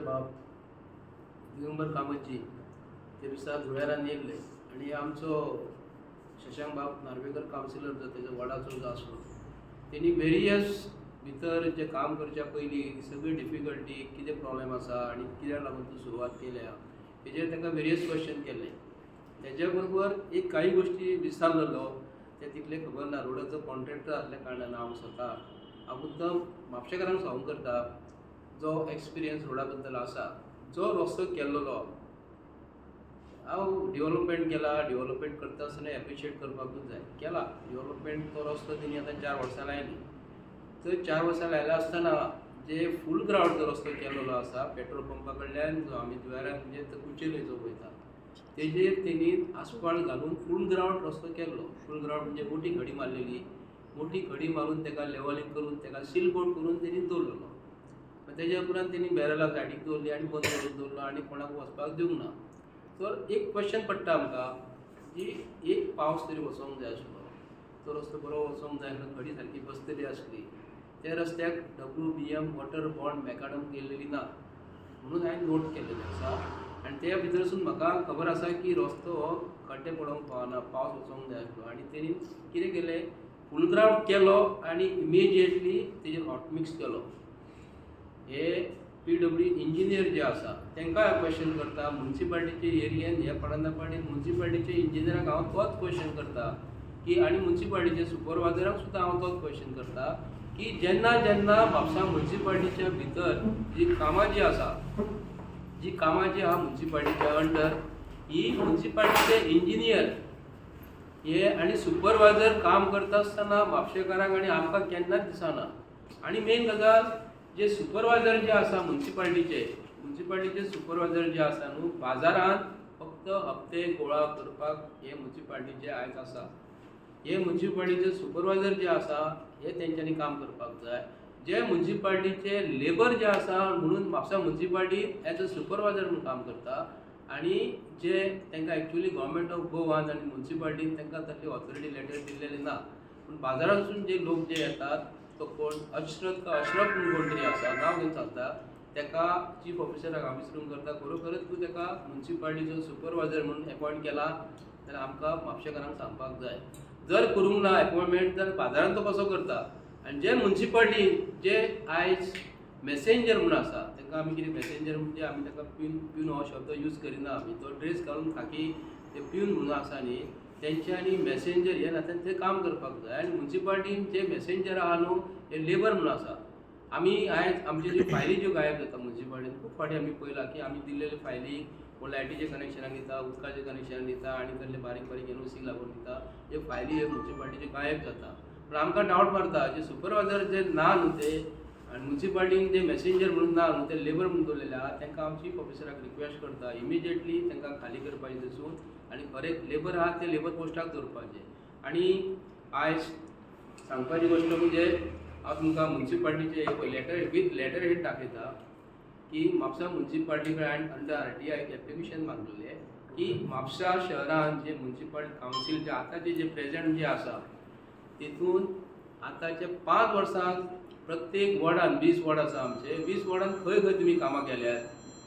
बाब दिगंबर कामतजी ते दिसा धुळेरान येयल्ले आनी आमचो शशांक बाब नार्वेकर कावन्सिलर जो तेजो वडाचो जो आसलो तेणी वेरियस भितर जे काम करच्या पयलीं सगळी डिफिकल्टी कितें प्रॉब्लेम आसा आनी कित्याक लागून तूं सुरवात केल्या हेजेर ताका वेरियस क्वेश्चन केल्ले. तेज्या बरोबर एक काही गोश्टी विचारलेलो ते तितले खबर ना. रोडाचो कॉन्ट्रॅक्टर आसल्या कारणान हांव स्वता मुद्दम म्हापशेकारांक सांगूंक करता जो एक्सपिरियन्स रोडा बद्दल आसा. जो रस्तो केल्लो हांव डेव्हलपमेंट केला, डेव्हलपमेंट करता आसतना एप्रिशिएट करपाकूच जाय. केला डेव्हलपमेंट, तो रस्तो तेणी आतां 4 वर्सां लायली. तर 4 वर्सां लायला आसतना जे फूल ग्रावंड जो रस्तो केल्लो आसा पेट्रोल पंपा कडल्यान जो आमी दुवेरान म्हणजे कुचेली जो वयता तेजेर तेणी आस्फाल्ट घालून फूल ग्रावंड रस्तो केल्लो. फूल ग्रावंड म्हणजे मोठी खडी मारलेली, मोठी खडी मारून ताका लेवलिंग करून ताका सील बोर्ड करून तेणी दवरलेलो. तेज्या उपरांत तेणी बॅरलां सायडीक दवरली आनी बंद करून दवरलो आनी कोणाक वचपाक दिवंक ना. तर एक क्वेश्चन पडटा आमकां की एक पावस तरी वचोंक जाय आसलो, तो रस्तो बरो वचोंक जाय आसलो, खडी सारकी बसतली आसली. त्या रस्त्याक WBM वॉटर बॉन्ड मेकाडम केल्लेली ना म्हणून हांवें नोट केल्लेलें आसा. आनी त्या भितरसून म्हाका खबर आसा की रस्तो हो खड्डे पडोवंक पावना, पावस वचोंक जाय आसलो. आनी तेणी कितें केलें, फूल ग्रावंड केलो आनी इमिजिएटली तेजेर हॉट मिक्स केलो. हे PW इंजिनियर जे आसा तांकां हांव क्वेश्चन करता. म्युन्सिपाल्टीचे एरियेन हे पडना पाणी म्युन्सिपाल्टीचे इंजिनियराक हांव तोच क्वेश्चन करता की आनी म्युन्सिपाल्टीचे सुपरवायझराक सुद्दां हांव तोच क्वेश्चन करता की जेन्ना जेन्ना म्हापसा म्युन्सिपाल्टीच्या भितर जी कामां जी आसा, जी कामां जी आहा म्युन्सिपाल्टीच्या अंडर, ही म्युन्सिपाल्टीचे इंजिनियर हे आनी सुपरवायझर काम करता आसतना म्हापशेकारांक आनी आमकां केन्नाच दिसना. आनी मेन गजाल, जे सुपरवायझर जे आसा म्युन्सिपाल्टीचे सुपरवायझर जे आसा न्हू, बाजारांत फक्त हप्ते गोळा करपाक हे म्युन्सिपाल्टीचे आयज आसा. हे म्युन्सिपाल्टीचे सुपरवायझर जे आसा हे तेंच्यांनी काम करपाक जाय. जे म्युन्सिपाल्टीचे लेबर जे आसा म्हणून Mapusa municipality as a supervisor म्हणून काम करता आनी जे तांकां एक्चुअली गव्हर्मेंट ऑफ गोवान आनी म्युन्सिपाल्टीन तांकां तसली ऑथॉरिटी लेटर दिल्लेली ना. पूण बाजारांतसून जे लोक जे येतात तो कोण अशरफ म्हणून कोण तरी आसा, नांव घेवन सांगता, ताका चीफ ऑफिसराक हांव विचारून करता खरोखरच तूं ताका म्युन्सिपाल्टीचो सुपरवायझर म्हणून अपॉयंट केला जाल्यार आमकां म्हापशेकारांक सांगपाक जाय. जर करूंक ना अपॉयंटमेंट जाल्यार बाजारांत तो कसो करता. आनी जे म्युन्सिपाल्टीन जे आयज मॅसेंजर म्हणून आसा तांकां आमी कितें मॅसेंजर म्हणजे आमी ताका प्यून हो शब्द यूज करिना. आमी तो ड्रेस घालून खाकी ते प्यून म्हणून आसा न्ही, तेंच्यांनी मॅसेंजर हे ना तें काम करपाक जाय. आनी म्युन्सिपाल्टीन जे मॅसेंजर आहा न्हू हे लेबर म्हणून आसा. आमी आयज आमचे ज्यो फायली ज्यो गायब जाता म्युन्सिपाल्टीन, खूब फावटी आमी पळयला की आमी दिल्लेले फायली कोण लायटीचे कनेक्शनाक दिता, उदकाचे कनेक्शन दिता आनी कसले बारीक बारीक NOC लागून दिता, हे फायली हे म्युन्सिपाल्टीचे गायब जाता. पूण आमकां डावट मारता जे सुपरवायझर जे ना न्हू ते आनी म्युन्सिपाल्टीन जे मॅसेंजर म्हणून ना न्हू ते लेबर म्हणून दवरलेले आहा, तांकां हांव चीफ ऑफिसराक रिक्वेस्ट करता इमिजिएटली तांकां खाली करपाचें थंयसून आनी खरे लेबर आहा ते लेबर पोस्टाक दवरपाचे. आनी आयज सांगपाची गोश्ट म्हणजे हांव तुमकां म्युन्सिपाल्टीचे एक लेटर वीथ लेटर हेड दाखयता की म्हापसा म्युन्सिपाल्टी कडेन अंडर RTI एप्लिकेशन मागलेलें की म्हापसा शहरांत जे म्युन्सिपल कावन्सील जे आतांचे जे प्रेझेंट जे आसा तितून आतांचे 5 वर्सांत प्रत्येक वॉर्डान 20 वॉर्ड आसा आमचे, 20 वॉर्डान खंय खंय तुमी कामां केल्यात,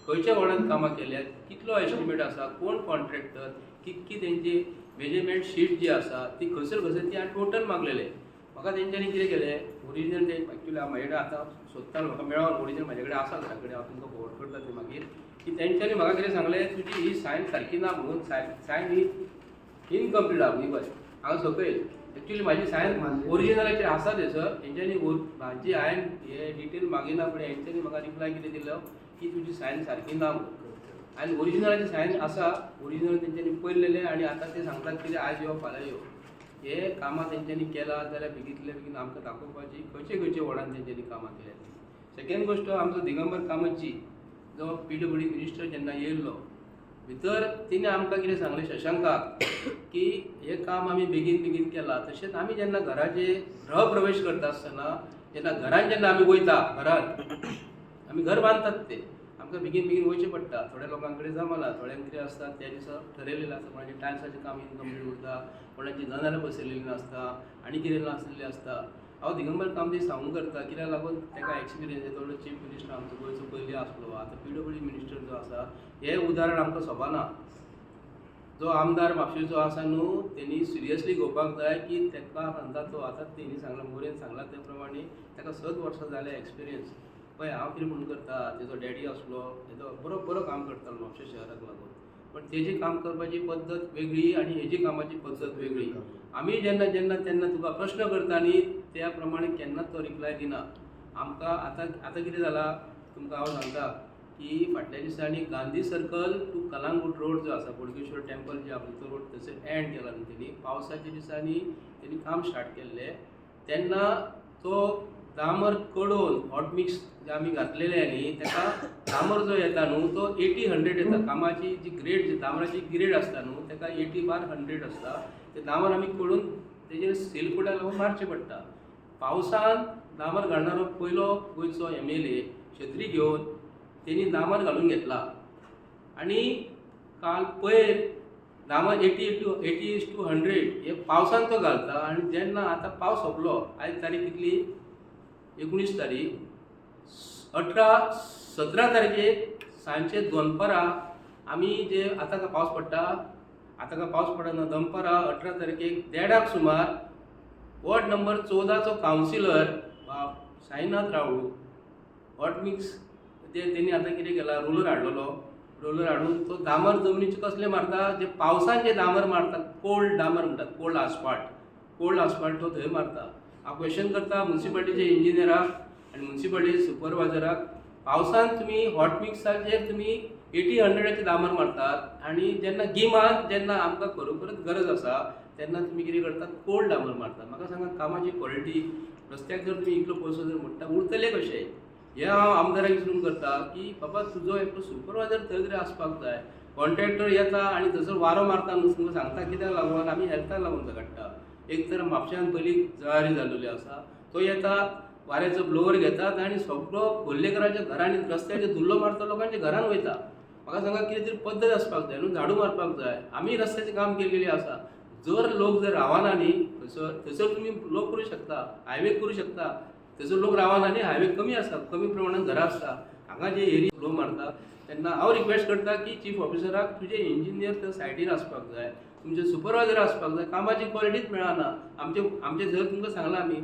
खंयच्या वॉर्डान कामां केल्यात, कितलो एस्टिमेट आसा, कोण कॉन्ट्रॅक्टर, कितकी तेंची मेजरमेंट शीट जी आसा ती खंयसर ती हांवें टोटल मागलेलें. म्हाका तेंच्यांनी कितें केलें, ओरिजिनल ते एक्चुअली हांव म्हाजे कडेन आतां सोदतालो, म्हाका मेळोन ओरिजिनल म्हाजे कडेन आसा घरा कडेन, हांव तुमकां फॉरवर्ड करता तें मागीर, की तेंच्यांनी म्हाका कितें सांगलें तुजी ही सायन सारकी ना म्हणून सायन ही इनकम्प्लीट आहा न्ही. पळय हांगा सकयल एक्चुअली म्हाजी सायन ओरिजिनलाचेर आसा थंयसर. तेंच्यांनी म्हाजी हांवें हे डिटेल मागिना पूण हेंच्यांनी म्हाका रिप्लाय कितें दिलो की तुजी सायन सारकी ना म्हणून. आनी ओरिजिनलाची सायन आसा, ओरिजिनल तेंच्यांनी पयलेलें आनी आतां ते सांगतात कितें आज यो फाल्यां यो. हे कामां तेंच्यांनी केला जाल्यार बेगींतल्या बेगीन आमकां दाखोवपाची खंयचे खंयचे वॉर्डान तेंच्यांनी कामां केल्यात. सेकेंड गोश्ट, आमचो दिगंबर कामतजी जो PWD मिनिस्टर जेन्ना येयल्लो भितर तिने आमकां कितें सांगलें शशांकाक की हे काम आमी बेगीन बेगीन केलां. तशेंच आमी जेन्ना घराचे गृह प्रवेश करता आसतना जेन्ना घरान आमी वयता, घरांत आमी घर बांदतात ते आमकां बेगीन बेगीन वयचें पडटा. थोड्या लोकां कडेन जमना, थोड्यांक कितें आसता त्या दिसा ठरयलेलें आसता, कोणाचें टायल्साचें काम इनकम्प्लीट उरता, कोणाची जनालां बसयलेलीं नासता आनी कितें नासलेलीं आसता. हांव दिगंबर कामदेव सांगून करता कित्याक लागून ताका एक्सपिरियन्स येता तो चीफ मिनिस्टर आमचो गोंयचो पयलीं आसलो, आतां PWD मिनिस्टर जो आसा हें उदाहरण आमकां सोबना. जो आमदार म्हापशेचो आसा न्हू तेणी सिरियसली घेवपाक जाय की ताका सांगता तो आतां तेणी सांगला मोरेन सांगला त्या प्रमाणे ताका 7 वर्सां जाले एक्सपिरियन्स. पळय हांव कितें म्हणून करता, तेजो डॅडी आसलो, तेजो बरो बरो काम करतालो म्हापशे शहराक लागून, पण तेजी काम करपाची पद्दत वेगळी आनी हेजी कामाची पद्दत वेगळी. आमी जेन्ना जेन्ना तेन्ना तुका प्रश्न करता न्ही त्या प्रमाणे केन्नाच तो रिप्लाय दिना. आमकां आतां कितें जालां तुमकां हांव सांगता की फाटल्या दिसांनी Gandhi circle to Calangute road जो आसा बोडगेश्वर टेंपल जे आसा तो रोड थंयसर एंड केला न्ही तेणी पावसाच्या दिसांनी तेणी काम स्टार्ट केल्लें. तेन्ना तो दामर कडोवन हॉट मिक्स जे आमी घातलेले न्ही ताका दामर जो येता न्हू तो 80-100 येता. कामाची जी ग्रेड जी दामराची ग्रेड आसता न्हू ताका 80/100 आसता. ते दामर आमी कडून तेजेर सेल कोडा लागून मारचें पडटा. पावसान दामर घालणारो पयलो गोंयचो MLA छत्री घेवन तेणी दामर घालून घेतला आनी काल पयर दामर 80:100 हे पावसान तो घालता. आनी जेन्ना आतां पावस सोंपलो, आयज तारीख कितली 19 तारीख, 17 तारखेक सांजचे दनपारां आमी जे आतां का पावस पडटा, आतां का पावस पडना, दनपारां 18 तारखेक 1:30 सुमार वॉर्ड नंबर 14 चो कावन्सिलर साईनाथ रावळू हॉट मिक्स तेणी आतां कितें केला, रोलर हाडून तो दामर जमनीचे कसले मारता, जे पावसान जे दामर मारतात कोल्ड दामर म्हणटात, कोल्ड आसफाल्ट तो थंय मारता. हांव क्वेश्चन करता म्युन्सिपाल्टीचे इंजिनियराक आनी म्युन्सिपाल्टी सुपरवायझराक, पावसान तुमी हॉट मिक्साचेर तुमी 80-100 दामर मारतात आनी जेन्ना गिमान जेन्ना आमकां खरोखरच गरज आसा तेन्ना तुमी कितें करतात, कोल्ड दामर मारतात. म्हाका सांगा कामाची क्वॉलिटी रस्त्याक जर तुमी इतलो पयसो जर म्हणटा उरतले कशे? हें हांव आमदाराक विचारून करता की बाबा तुजो एकटो सुपरवायझर थंय तरी आसपाक जाय. कॉन्ट्रॅक्टर येता आनी थंयसर वारो मारता न्हू, तुमकां सांगता कित्याक लागून, आमी हेल्थाक लागून काडटा. एक तर म्हापश्यान पयलीं जळारी जाल्ली आसा, तो येता वाऱ्याचो ब्लोवर घेतात आनी सगळो खोर्लेकरांच्या घरांनी रस्त्याचेर धुल्लो मारता लोकांच्या घरान वयता. म्हाका सांगा कितें तरी पद्दत आसपाक जाय न्हू, झाडू मारपाक जाय. आमी रस्त्याचें काम केल्लेलें आसा. जर लोक जर रावना न्ही थंयसर तुमी लोक करूं शकता, हायवे करूं शकता. थंयसर लोक रावना न्ही, हायवे कमी आसा, कमी प्रमाणात घरां आसता. हांगा जे एरिया फ्लो मारता तेन्ना हांव रिक्वेस्ट करता की चीफ ऑफिसराक तुजे इंजिनियर त्या सायटीन आसपाक जाय, तुमचे सुपरवायझर आसपाक जाय. कामाची क्वॉलिटीच मेळना. आमचे जर तुमकां सांगलां आमी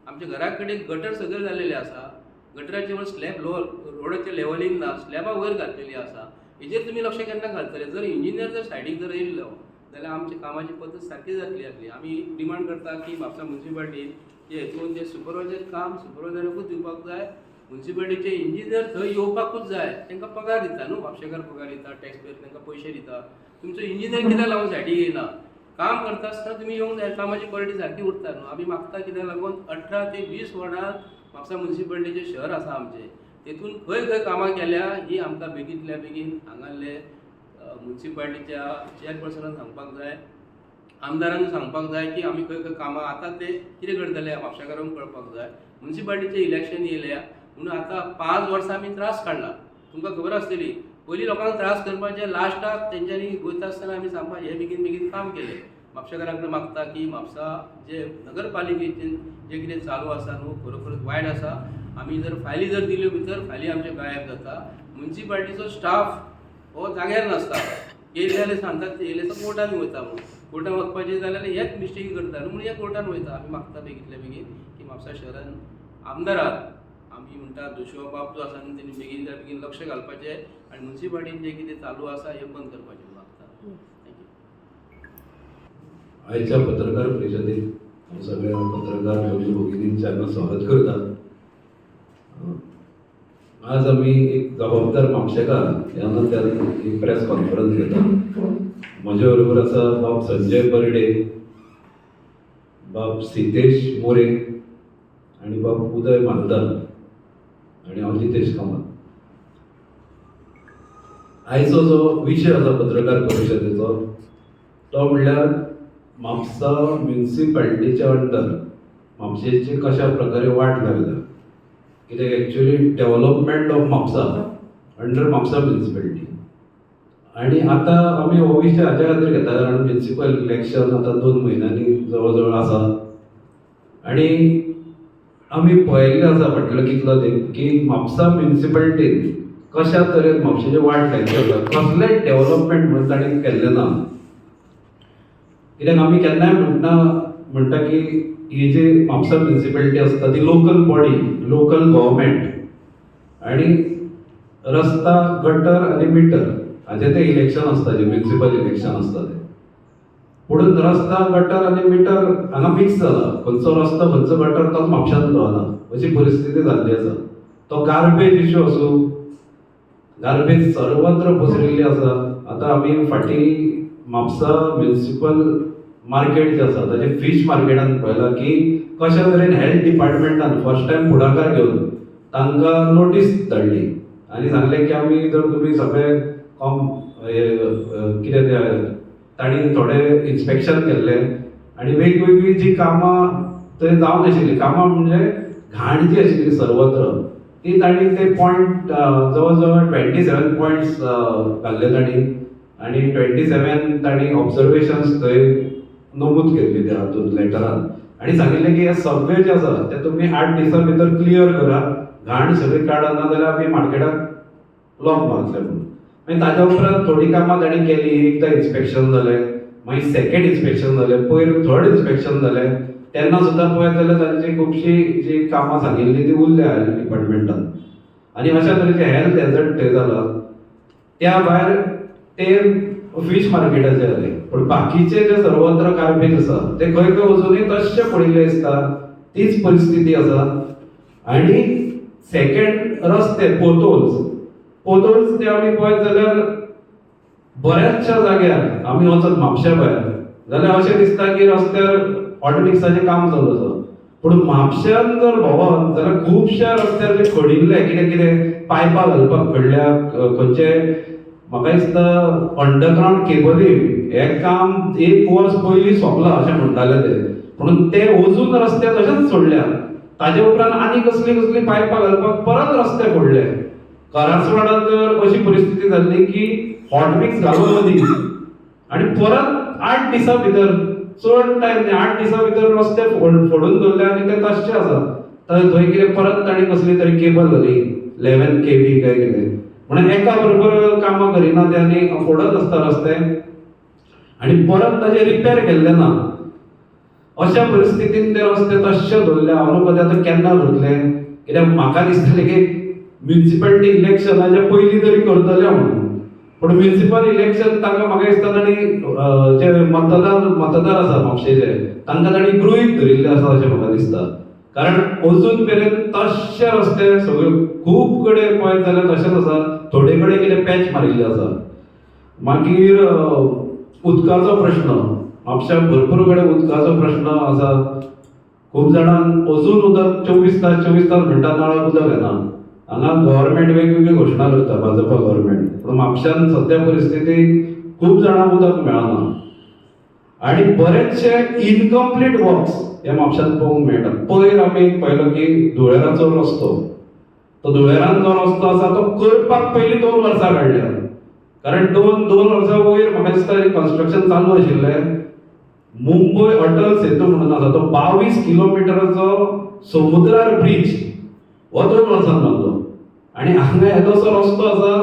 आमच्या घरा कडेन गटर सगळे जाल्लेले आसा, गटराचे वर स्लॅब रोडाचें लेवलींग ना, स्लॅबा वयर घातलेली आसा. हेजेर तुमी लक्ष केन्ना घालतले? जर इंजिनियर जर सायडीक जर येयल्लो जाल्यार आमची कामाची पद्दत सारकी जातली आसली. आमी डिमांड करता की म्हापसा म्युन्सिपाल्टीन हेतून जे सुपरवायझर काम सुपरवायझराकूच दिवपाक जाय. म्युन्सिपाल्टीचे इंजिनियर थंय येवपाकूच जाय. तांकां पगार दिता न्हू, म्हापशेकार पगार दिता, टॅक्स पेयर तांकां पयशे दिता. तुमचो इंजिनियर कित्याक लागून सायडीक येयना? काम करता आसतना तुमी येवंक जाय, कामाची क्वॉलिटी सारकी उरता न्हू. आमी मागता कित्याक लागून 18 ते 20 वॉर्डांत म्हापसा म्युन्सिपाल्टीचे शहर आसा आमचें, तेतून खंय खंय कामां केल्या ही आमकां बेगींतल्या बेगीन हांगासले म्युन्सिपाल्टीच्या चेअरपर्सनाक सांगपाक जाय, आमदारांक सांगपाक जाय की आमी खंय खंय कामां आतां ते कितें करतले म्हापशेकारांक कळपाक जाय. म्युन्सिपाल्टीचे इलेक्शन येयल्या म्हणून आतां 5 वर्सां आमी त्रास काडला. तुमकां खबर आसतली पयलीं लोकांक त्रास करपाचे, लास्टाक तेंच्यांनी वयता आसतना आमी सांगपाक हें बेगीन बेगीन काम केलें. म्हापशेकारांक मागता की म्हापसा जे नगरपालिकेचें जे कितें चालू आसा न्हू खरोखरच वायट आसा. आमी जर फायली जर दिल्यो भितर फायली आमचे गायब जाता. म्युन्सिपाल्टीचो स्टाफ हो जाग्यार नासता. येयले जाल्यार सांगतात ते येयले तर कोर्टान वयता म्हणून. कोर्टान वचपाचें जाल्यार हेच मिस्टेकी करता न्हू म्हणून हे कोर्टान वयता. आमी मागता बेगींतल्या बेगीन की म्हापसा शहरान आमदाराक आमी म्हणटा जोशुआ बाब जो आसा न्हू तेणी बेगीनच्या बेगीन लक्ष घालपाचें आनी म्युन्सिपाल्टीन जें कितें चालू आसा हें बंद करपाचें मागता. थँक्यू. आयच्या पत्रकार परिशदेक सगळ्या पत्रकार भगिनी भगिनींचे स्वागत करता. आज आमी एक जबाबदार म्हापशेकार ह्या नात्यान एक प्रेस कॉन्फरन्स घेता. म्हजे बरोबर आसा बाब संजय बर्डे, बाब सितेश मोरे आनी बाब उदय मालदार आनी हांव जितेश कामत. आयचो जो विशय आसा पत्रकार परिशदेचो तो म्हणल्यार म्हापसा म्युन्सिपाल्टीच्या अंडर म्हापशेची कशा प्रकारे वाट लागल्या. कित्याक actually development of Mapusa under Mapusa municipality. आनी आतां आमी हो विशय हाच्या खातीर घेता कारण म्युन्सिपल इलेक्शन आतां 2 म्हयन्यांनी जवळ जवळ आसा. आनी आमी पळयल्लें आसा फाटलो कितलो तेंप की म्हापसा म्युनिसिपालिटीन कशा तरेन म्हापशेचे वाट लायिल्ले आसा, कसलेंच डेव्हलपमेंट म्हणून ताणें केल्लें ना. कित्याक आमी केन्नाय म्हणटा की ही जी म्हापसा म्युनिसिपालिटी आसता ती लोकल बॉडी, लोकल गव्हर्मेंट, आनी रस्ता, गटर आनी मिटर हाचे ते इलेक्शन आसता, जे म्युनिसिपल इलेक्शन आसता ते. पुणून रस्ता, गटर आनी मिटर हांगा मिक्स जाला. खंयचो रस्तो, खंयचो गटर तोच म्हापशांत पावना, अशी परिस्थिती जाल्ली आसा. तो गार्बेज इश्यू आसूं, गार्बेज सर्वत्र पसरिल्ली आसा. आतां आमी फाटीं म्हापसा म्युनिसिपल मार्केट जे आसा ताचे फिश मार्केटान पळयलां की कशा तरेन हेल्थ डिपार्टमेंटान फर्स्ट टायम फुडाकार घेवन तांकां नोटीस धाडली आनी सांगलें की आमी जर तुमी सगळे कितें तें तांणी थोडे इन्स्पेक्शन केल्लें आनी वेगवेगळी जी कामां थंय जावंक नाशिल्लीं, कामां म्हणजे घाण जी आशिल्ली सर्वत्र, ती तांणी ते पॉयंट जवळ जवळ 27 पॉयंट्स घाल्ले तांणी, आनी 27 तांणी ऑब्जर्वेशन्स थंय नमूद केल्ली त्या हातूंत लेटरान, आनी सांगिल्लें की हे सगळे जे आसा ते तुमी 8 दिसां भितर क्लियर करा, घाण सगळी काडा, ना जाल्यार आमी मार्केटाक लॉक मारतले म्हणून. मागीर ताच्या उपरांत थोडी कामां तांणी केली. एकदां इन्स्पेक्शन जालें, मागीर सेकंड इन्स्पेक्शन जालें, पयर थर्ड इन्स्पेक्शन जालें. तेन्ना सुद्दां पळयत जाल्यार तांची खुबशीं जी कामां सांगिल्लीं ती उरल्या हेल्थ डिपार्टमेंटान, आनी अशा तरेचे हेल्थ हॅझर्ड थंय जाला. त्या भायर ते फिश मार्केटाचे जाले, पूण बाकीचे जे सर्वत्र गार्बेज आसा ते खंय खंय अजुनूय तशें पडिल्ले दिसता, तीच परिस्थिती आसा. आनी सेकंड रस्ते, पोतोल्स ते आमी पळयत जाल्यार बऱ्याचशा जाग्यार आमी वचत म्हापशा भायर जाल्यार अशें दिसता की रस्त्यार हॉटमिक्साचें काम चालू आसा. पूण म्हापशान जर भोंवत जाल्यार खुबश्या रस्त्यार जे खडिल्ले कितें कितें पायपां घालपाक खडल्या, खंयचे म्हाका दिसता अंडरग्रावंड केबलींग हें काम 1 वर्स पयलीं सोंपलां अशें म्हणटाले ते, म्हणून ते अजून रस्ते तशेंच सोडल्या. ताजे उपरांत आनी कसली पायपां घालपाक परत रस्ते फोडले. करासवाडांत तर अशी परिस्थिती जाल्ली की हॉटमिक्स घालून मदीं आनी परत 8 दिसां भितर, चड टायम न्ही, 8 दिसां भितर रस्ते फोडून दवरले आनी ते तशें आसा. थंय कितें परत तांणी कसली तरी केबल घाली, 11 KB काय कितें, म्हणून एका बरोबर कामां करिना ते आनी फोडत आसता रस्ते आनी परत ताजे रिपेर केल्ले ना. अशा परिस्थितीन ते रस्ते तशें दवरले. हांव नको आतां केन्ना करतले, कित्याक म्हाका दिसतालें की म्युनिसिपालिटी इलेक्शनाच्या पयलीं तरी करतले म्हणून. पूण म्युनिसिपल इलेक्शन तांकां म्हाका दिसता तांणी जे मतदार आसा म्हापशेचे तांकां तांणी गृहीत धरिल्ले आसा अशें म्हाका दिसता. कारण अजून मेरेन तशे रस्ते सगळे खूब कडेन पळयत जाल्यार तशेंच आसा. थोडे कडेन कितें पॅच मारिल्ले आसा. मागीर उदकाचो प्रश्न, म्हापशाक भरपूर कडेन उदकाचो प्रश्न आसा. खूब जाणांक अजून उदक 24 तास म्हणटा नळाक उदक येना. हांगा गव्हर्मेंट वेगवेगळी घोशणा करता, भाजपा गव्हर्मेंट, पूण म्हापशान सद्या परिस्थिती खूब जाणांक उदक मेळना. आनी बरेचशे इनकम्प्लीट वर्क्स हे म्हापशान पळोवंक मेळटा. पयर आमी पळयलो की धुळेराचो रस्तो, तो धुळेरान जो रस्तो आसा तो करपाक पयलीं 2 वर्सां काडल्या. कारण 2 वर्सां वयर म्हाका दिसता कन्स्ट्रक्शन चालू आशिल्लें. मुंबय अटल सेतू म्हणून आसा, तो 22 किलोमिटराचो समुद्रार ब्रिज हो 2 वर्सांत बांदलो. आनी हांगा येदोसो रस्तो आसा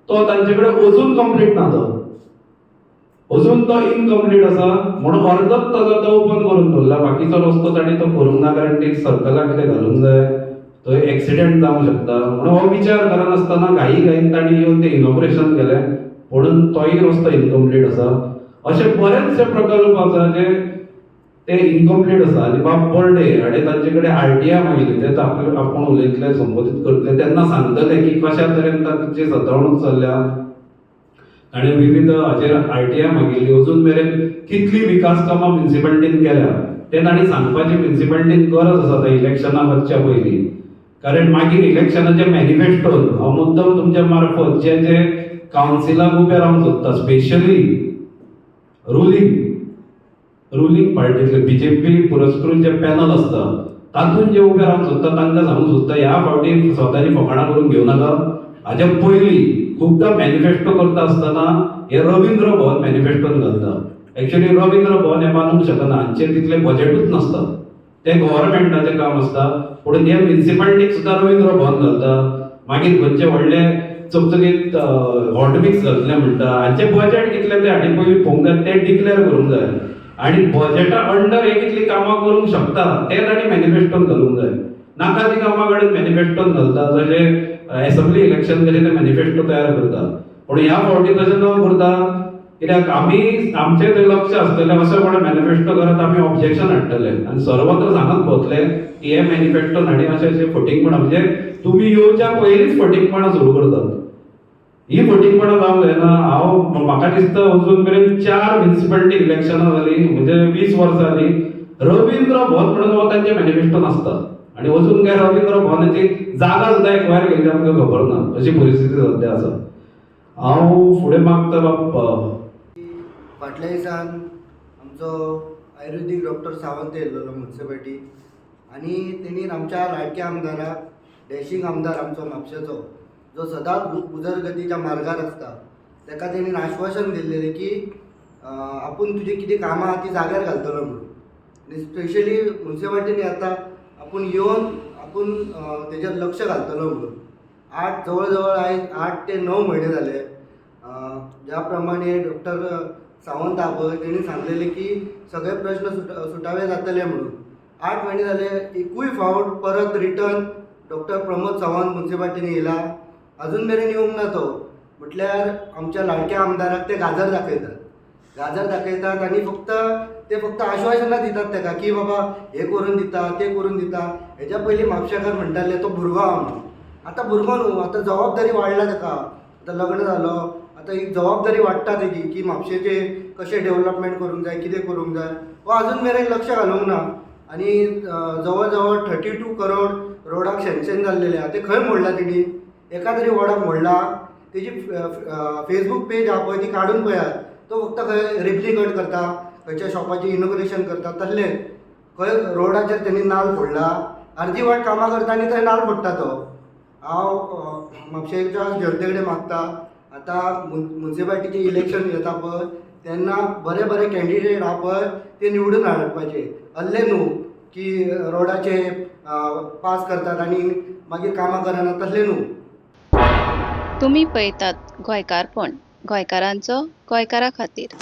तो तांचे कडेन अजून कंप्लीट ना, अजून तो इनकम्प्लीट आसा. म्हणून अर्दच ताजो तो ओपन करून दवरला. बाकीचो रस्तो ताणी तो करूंक ना, कारण ती सर्कलाक कितें घालूंक जाय, थंय एक्सिडेंट जावंक शकता. म्हणून हो विचार करनासतना घाईन ताणी येवन तें इनॉग्रेशन केलें, म्हणून तोय रस्तो इनकम्प्लीट आसा. अशे बरेचशे प्रकल्प आसा जे ते इनकम्प्लीट आसा. आनी बाब बर्डे हाणें तांचे कडेन RTI मागिल्ली, ते आपूण उलयतले, संबोधीत करतले तेन्ना सांगतले की कशा तरेन तांची सतावणूक चल्ल्या. ताणें विविध हाचेर RTI मागिल्ली. अजून मेरेन कितली विकास कामां म्युनिसिपालिटीन केल्या ते ताणी सांगपाची म्युनिसिपालिटीन गरज आसा त्या इलेक्शनाक वचच्या पयलीं. कारण मागीर इलेक्शनाच्या मॅनिफेस्टोन हांव मुद्दम तुमच्या मार्फत जे जे कावन्सिलाक उबे रावंक सोदता, स्पेशली रुलींग पार्टीतले BJP पुरस्कृत जे पॅनल आसता तातूंत जे उबे रावंक सोदता तांकां सांगूंक सोदता ह्या फावटी स्वताची फकाणां करून घेवं नाका. हाच्या पयलीं खुबदां मॅनिफेस्टो करता आसतना हे रवींद्र भवन मॅनिफेस्टोन घालता. एक्चुअली रवींद्र भवन हे बांदूंक शकना, हांचेर तितलें बजेटूच नासता. ते गव्हर्नमेंटाचें काम आसता. पूण हे म्युन्सिपालिटीक सुद्दां रवींद्र भवन घालता, मागीर खंयचे व्हडले चकचकीत हॉट मिक्स घातले म्हणटा. हांचे बजेट कितले ते हांणी पयलीं पळोवंक जाय, ते डिक्लेअर करूंक जाय. आनी बजेटा अंडर हे कितली कामां करूंक शकता ते तांणी मॅनिफेस्टोन घालूंक जाय. नाका ती कामां कडेन मॅनिफेस्टोन घालता, जशें एसेंब्ली इलेक्शन कशें ते मॅनिफेस्टो तयार करता. पूण ह्या फावटी तशें न करता, कित्याक आमी आमचें थंय लक्ष आसतलें अशें कोणें मॅनिफेस्टो करत आमी ऑब्जेक्शन हाडटले आनी सर्वत्र सांगत भोंवतले की हे मॅनिफेस्टोन हांणी अशें फटींगपणां, म्हणजे तुमी येवच्या पयलींच फटींगपणां सुरू करतात. ही फटींगपणां जावंक जायना. म्हाका दिसता अजून मेरेन 4 म्युन्सिपालिटी इलेक्शनां जालीं, म्हणजे 20 वर्सां जालीं. रवींद्र भवन म्हणून हो तांचें मॅनिफेस्टोन आसता आनी अजून काय रवींद्र भवनाची जागा सुद्दां एक्वायर केल्ली आमकां खबर ना. अशी परिस्थिती सद्या आसा. हांव फुडें मागता बाप्पा, फाटल्या दिसान आमचो आयुर्वेदीक डॉक्टर सावंत येयल्लो म्युन्सिपालिटी, आनी तेणी आमच्या लाडक्या आमदाराक, डॅशिंग आमदार आमचो म्हापशेचो, जो सदांच उदरगतीच्या मार्गार आसता, ताका तेणीन आश्वासन दिल्लेलें की आपूण तुजी कितें कामां आहा ती जाग्यार घालतलो म्हणून. आनी स्पेशली म्युन्सिपालिटीनी आतां आपूण येवन आपूण तेजेर लक्ष घालतलो म्हणून. जवळ जवळ आयज 8 ते 9 म्हयने जाले. ज्या प्रमाणे डॉक्टर सावंत आहा पळय तेणी सांगलेलें की सगळे प्रश्न सुटावे जातले म्हणून. 8 म्हयने जाले, एकूय फावट परत रिटर्न डॉक्टर प्रमोद सावंत म्युन्सिपालिटीनी येयला, अजून मेरेन येवंक ना तो. म्हटल्यार आमच्या लाडक्या आमदाराक ते गाजर दाखयतात आनी ते फक्त आश्वासनां दितात ताका की बाबा हे करून दिता, ते करून दिता. हेच्या पयलीं म्हापशेकार म्हणटाले तो भुरगो आहा म्हणून. आतां भुरगो न्हू, आतां जबाबदारी वाडला ताका. आतां लग्न जालो, आतां ही जबाबदारी वाडटा तेजी की म्हापशेचें कशें डेव्हलपमेंट करूंक जाय, कितें करूंक जाय. हो अजून मेरेन लक्ष घालूंक ना. आनी जवळ जवळ 32 करोड रोडाक सँक्शन जाल्लेले आहा, ते खंय मोडला तेणी? एका तरी वॉर्डाक मोडला. तेजी फेसबूक पेज आहा पळय ती काडून पळयात. तो फक्त खंय रेपली कट करता, खंयच्या शॉपाची इनॉग्रेशन करता, तसलें. खंय रोडाचेर तेणी नाल्ल फोडला, अर्दी वाट कामां करता आनी थंय नाल्ल फोडटा तो. हांव म्हापशेच्या जनते कडेन मागता, आतां म्युन्सिपालिटीचें इलेक्शन येता पळय तेन्ना बरे बरे कॅन्डिडेट आहा पळय ते निवडून हाडपाचे. असले न्हू की रोडाचे पास करतात आनी मागीर कामां करना, तसले न्हू. तुम्ही पळयतात गोंयकारपण, गोंयकारांचो गोंयकारा खातीर.